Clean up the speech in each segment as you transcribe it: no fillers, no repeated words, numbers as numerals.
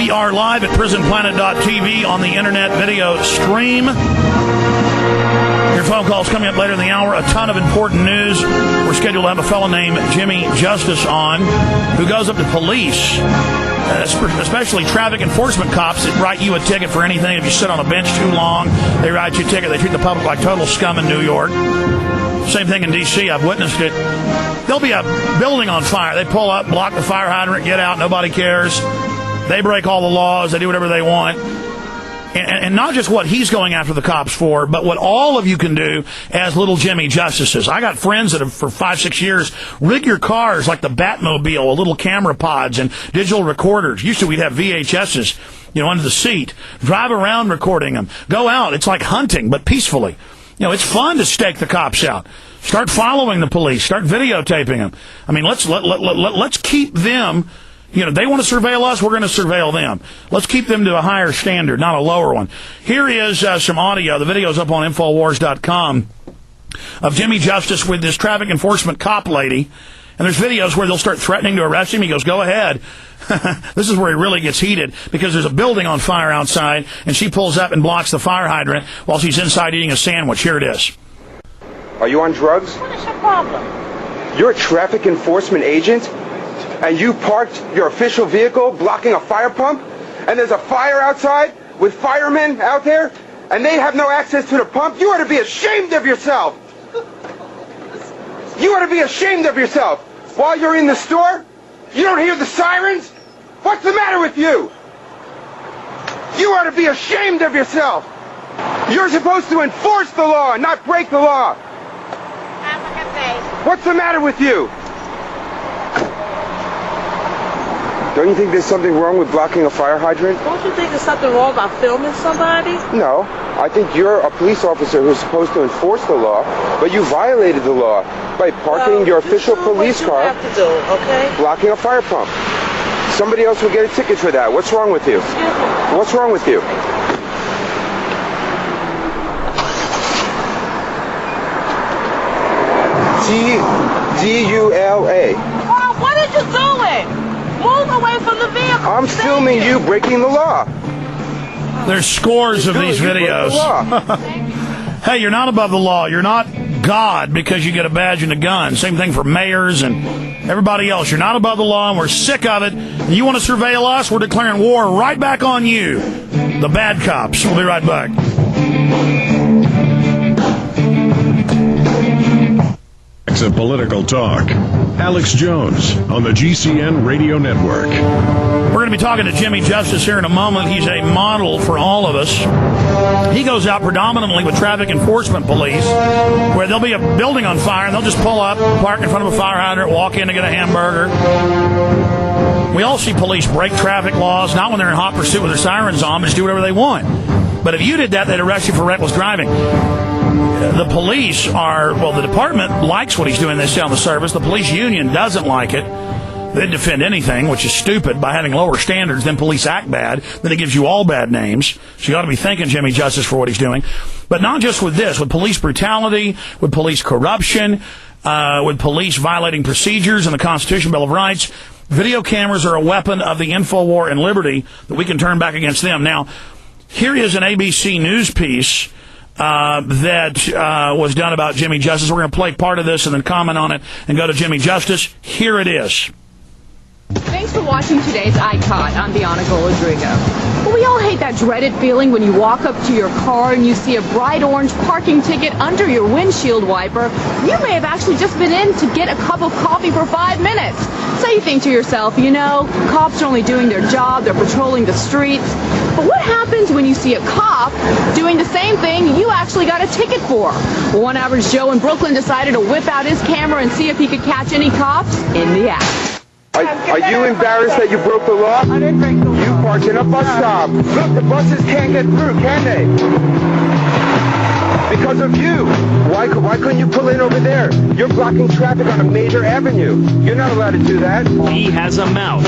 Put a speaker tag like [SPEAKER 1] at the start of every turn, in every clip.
[SPEAKER 1] We are live at prisonplanet.tv on the internet video stream. Your phone calls coming up later in the hour. A ton of important news. We're scheduled to have a fellow named Jimmy Justice on who goes up to police, especially traffic enforcement cops that write you a ticket for anything. If you sit on a bench too long, they write you a ticket. They treat the public like total scum in New York. Same thing in D.C. I've witnessed it. There'll be a building on fire. They pull up, block the fire hydrant, get out. Nobody cares. They break all the laws. They do whatever they want. And not just what he's going after the cops for, but what all of you can do as little Jimmy Justices. I got friends that have, for 5-6 years, rig your cars like the Batmobile, little camera pods and digital recorders. Used to, we'd have VHSs, under the seat. Drive around recording them. Go out. It's like hunting, but peacefully. It's fun to stake the cops out. Start following the police. Start videotaping them. I mean, let's keep them. They want to surveil us, we're going to surveil them. Let's keep them to a higher standard, not a lower one. Here is some audio. The video's up on Infowars.com of Jimmy Justice with this traffic enforcement cop lady. And there's videos where they'll start threatening to arrest him. He goes, go ahead. This is where he really gets heated because there's a building on fire outside, and she pulls up and blocks the fire hydrant while she's inside eating a sandwich. Here it is.
[SPEAKER 2] Are you on drugs?
[SPEAKER 3] What is your problem?
[SPEAKER 2] You're a traffic enforcement agent? And you parked your official vehicle blocking a fire pump, and there's a fire outside with firemen out there, and they have no access to the pump? You ought to be ashamed of yourself. You ought to be ashamed of yourself. While you're in the store, you don't hear the sirens? What's the matter with you? You ought to be ashamed of yourself. You're supposed to enforce the law, not break the law.
[SPEAKER 3] Have a good day.
[SPEAKER 2] What's the matter with you? Don't you think there's something wrong with blocking a fire hydrant?
[SPEAKER 4] Don't you think there's something wrong about filming somebody?
[SPEAKER 2] No. I think you're a police officer who's supposed to enforce the law, but you violated the law by parking your official police car,
[SPEAKER 4] have to do, okay?
[SPEAKER 2] blocking a fire pump. Somebody else will get a ticket for that. What's wrong with you? What's wrong with you? G-U-L-A.
[SPEAKER 4] Oh, what are you doing? Move away from the vehicle.
[SPEAKER 2] I'm filming you breaking the law.
[SPEAKER 1] There's scores of these videos. Hey, you're not above the law. You're not God because you get a badge and a gun. Same thing for mayors and everybody else. You're not above the law, and we're sick of it. And you want to surveil us? We're declaring war right back on you, the bad cops. We'll be right back.
[SPEAKER 5] Of political talk. Alex Jones on the GCN Radio Network.
[SPEAKER 1] We're going to be talking to Jimmy Justice here in a moment. He's a model for all of us. He goes out predominantly with traffic enforcement police, where there'll be a building on fire, and they'll just pull up, park in front of a fire hydrant, walk in to get a hamburger. We all see police break traffic laws, not when they're in hot pursuit with their sirens on, but just do whatever they want. But if you did that, they'd arrest you for reckless driving. The police the department likes what he's doing this day on the service. The police union doesn't like it. They defend anything, which is stupid. By having lower standards, then police act bad. Then it gives you all bad names. So you ought to be thanking Jimmy Justice for what he's doing. But not just with this, with police brutality, with police corruption, with police violating procedures and the Constitution, Bill of Rights. Video cameras are a weapon of the infowar and liberty that we can turn back against them. Now, here is an ABC News piece that was done about Jimmy Justice. We're going to play part of this and then comment on it and go to Jimmy Justice. Here it is.
[SPEAKER 6] Thanks for watching today's Icon. I'm Bianca Rodrigo. Well, we all hate that dreaded feeling when you walk up to your car and you see a bright orange parking ticket under your windshield wiper. You may have actually just been in to get a cup of coffee for 5 minutes. So you think to yourself, cops are only doing their job, they're patrolling the streets. But what happens when you see a cop doing the same thing you actually got a ticket for? Well, one average Joe in Brooklyn decided to whip out his camera and see if he could catch any cops in the act.
[SPEAKER 2] Are you embarrassed that you broke the law?
[SPEAKER 4] I didn't break the law.
[SPEAKER 2] You parked in a bus stop. Look, the buses can't get through, can they? Because of you. Why couldn't you pull in over there? You're blocking traffic on a major avenue. You're not allowed to do that.
[SPEAKER 7] He has a mouth.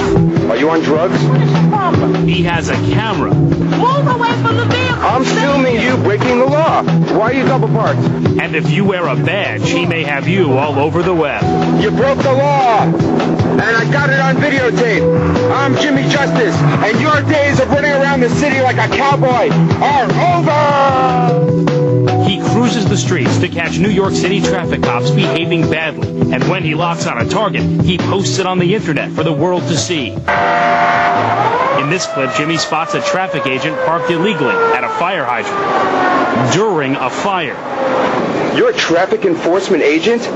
[SPEAKER 2] Are you on drugs?
[SPEAKER 4] What is your problem?
[SPEAKER 7] He has a camera.
[SPEAKER 4] Move away from the vehicle.
[SPEAKER 2] I'm filming you breaking the law. law. Why are you double parked?
[SPEAKER 7] And if you wear a badge, he may have you all over the web.
[SPEAKER 2] You broke the law. And I got it on videotape. I'm Jimmy Justice, and your days of running around the city like a cowboy are over!
[SPEAKER 7] He cruises the streets to catch New York City traffic cops behaving badly. And when he locks on a target, he posts it on the internet for the world to see. In this clip, Jimmy spots a traffic agent parked illegally at a fire hydrant during a fire.
[SPEAKER 2] You're a traffic enforcement agent?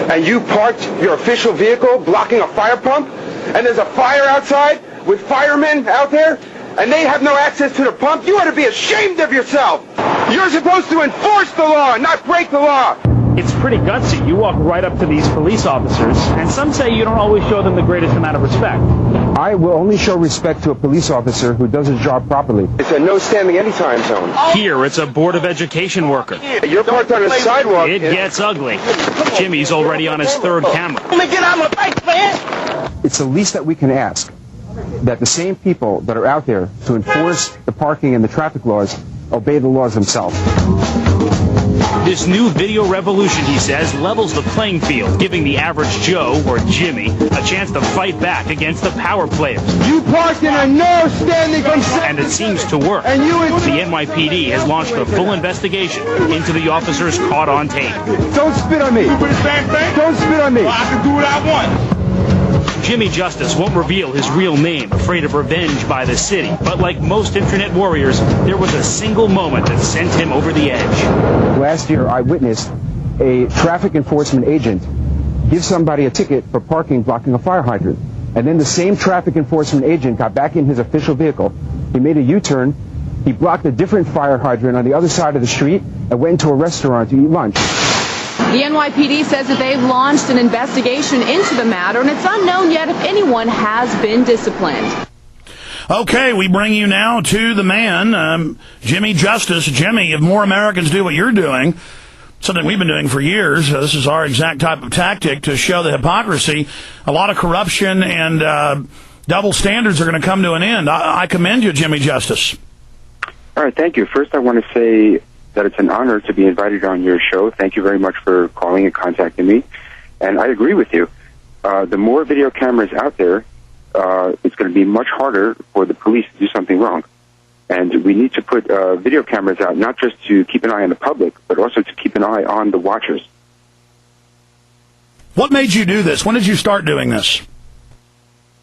[SPEAKER 2] And you parked your official vehicle blocking a fire pump? And there's a fire outside with firemen out there? And they have no access to the pump? You ought to be ashamed of yourself! You're supposed to enforce the law, not break the law!
[SPEAKER 7] It's pretty gutsy. You walk right up to these police officers, and some say you don't always show them the greatest amount of respect.
[SPEAKER 2] I will only show respect to a police officer who does his job properly. It's a no standing anytime zone.
[SPEAKER 7] Here, it's a Board of Education worker.
[SPEAKER 2] You're parked on a sidewalk.
[SPEAKER 7] It gets ugly. Jimmy's already on his third camera.
[SPEAKER 4] Let me get out of my face, man!
[SPEAKER 2] It's the least that we can ask, that the same people that are out there to enforce the parking and the traffic laws obey the laws themselves.
[SPEAKER 7] This new video revolution, he says, levels the playing field, giving the average Joe, or Jimmy, a chance to fight back against the power players.
[SPEAKER 2] You parked in a no standing from...
[SPEAKER 7] And it seems to work.
[SPEAKER 2] And you...
[SPEAKER 7] The NYPD has launched a full investigation into the officers caught on tape.
[SPEAKER 2] Don't spit on me. Don't spit on me.
[SPEAKER 8] Well, I can do what I want.
[SPEAKER 7] Jimmy Justice won't reveal his real name, afraid of revenge by the city. But like most internet warriors, there was a single moment that sent him over the edge.
[SPEAKER 2] Last year, I witnessed a traffic enforcement agent give somebody a ticket for parking blocking a fire hydrant. And then the same traffic enforcement agent got back in his official vehicle. He made a U-turn. He blocked a different fire hydrant on the other side of the street and went into a restaurant to eat lunch.
[SPEAKER 6] The NYPD says that they've launched an investigation into the matter, and it's unknown yet if anyone has been disciplined.
[SPEAKER 1] Okay, we bring you now to the man, Jimmy Justice. Jimmy, if more Americans do what you're doing, something we've been doing for years, this is our exact type of tactic to show the hypocrisy. A lot of corruption and double standards are going to come to an end. I commend you, Jimmy Justice.
[SPEAKER 9] All right, thank you. First, I want to say that it's an honor to be invited on your show. Thank you very much for calling and contacting me. And I agree with you. The more video cameras out there, it's going to be much harder for the police to do something wrong. And we need to put video cameras out, not just to keep an eye on the public, but also to keep an eye on the watchers.
[SPEAKER 1] What made you do this? When did you start doing this?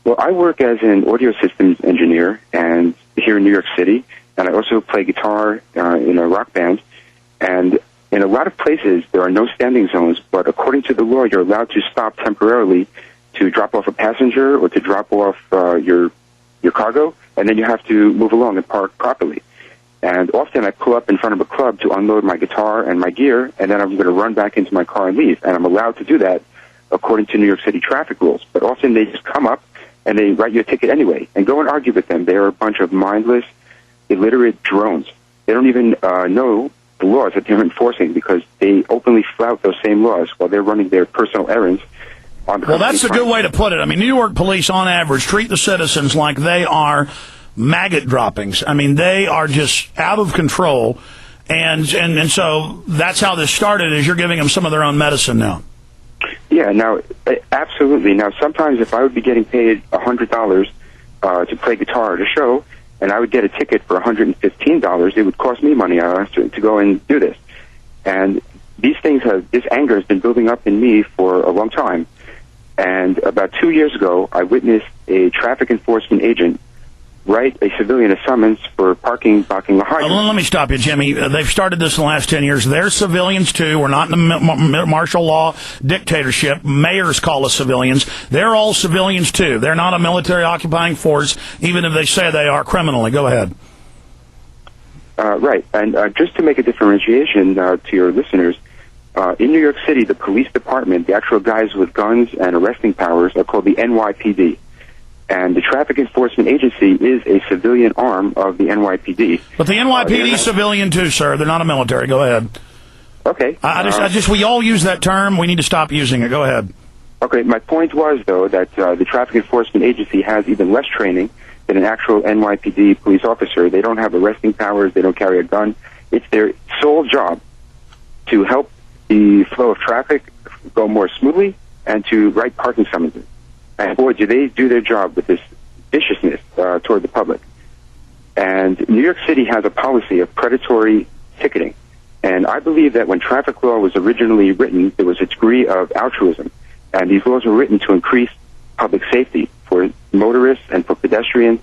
[SPEAKER 9] Well, I work as an audio systems engineer and here in New York City, and I also play guitar in a rock band. And in a lot of places, there are no standing zones, but according to the law, you're allowed to stop temporarily to drop off a passenger or to drop off your cargo, and then you have to move along and park properly. And often I pull up in front of a club to unload my guitar and my gear, and then I'm going to run back into my car and leave. And I'm allowed to do that according to New York City traffic rules. But often they just come up and they write you a ticket anyway. And go and argue with them. They are a bunch of mindless, illiterate drones. They don't even know the laws that they're enforcing because they openly flout those same laws while they're running their personal errands.
[SPEAKER 1] Well, that's a good way to put it. I mean, New York police, on average, treat the citizens like they are maggot droppings. I mean, they are just out of control. And so that's how this started, is you're giving them some of their own medicine now.
[SPEAKER 9] Yeah, now, absolutely. Now, sometimes if I would be getting paid $100 to play guitar at a show, and I would get a ticket for $115, it would cost me money to go and do this. And these things this anger has been building up in me for a long time. And about 2 years ago, I witnessed a traffic enforcement agent write a civilian a summons for parking blocking a hydrant.
[SPEAKER 1] Let me stop you, Jimmy. They've started this in the last 10 years. They're civilians, too. We're not in a martial law dictatorship. Mayors call us civilians. They're all civilians, too. They're not a military occupying force, even if they say they are criminally. Go ahead.
[SPEAKER 9] Right. And just to make a differentiation to your listeners, in New York City, the police department, the actual guys with guns and arresting powers, are called the NYPD. And the Traffic Enforcement Agency is a civilian arm of the NYPD.
[SPEAKER 1] But the NYPD is civilian too, sir. They're not a military. Go ahead.
[SPEAKER 9] Okay.
[SPEAKER 1] We all use that term. We need to stop using it. Go ahead.
[SPEAKER 9] Okay. My point was, though, that the Traffic Enforcement Agency has even less training than an actual NYPD police officer. They don't have arresting powers. They don't carry a gun. It's their sole job to help the flow of traffic go more smoothly and to write parking summonses. And boy, do they do their job with this viciousness toward the public. And New York City has a policy of predatory ticketing. And I believe that when traffic law was originally written, there was a degree of altruism. And these laws were written to increase public safety for motorists and for pedestrians.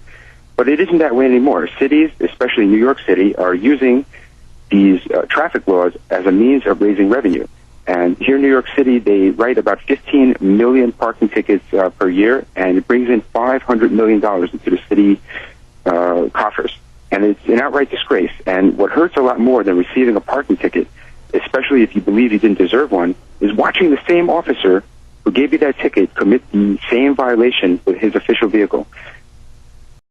[SPEAKER 9] But it isn't that way anymore. Cities, especially New York City, are using these traffic laws as a means of raising revenue. And here in New York City, they write about 15 million parking tickets per year, and it brings in $500 million into the city coffers. And it's an outright disgrace. And what hurts a lot more than receiving a parking ticket, especially if you believe you didn't deserve one, is watching the same officer who gave you that ticket commit the same violation with his official vehicle.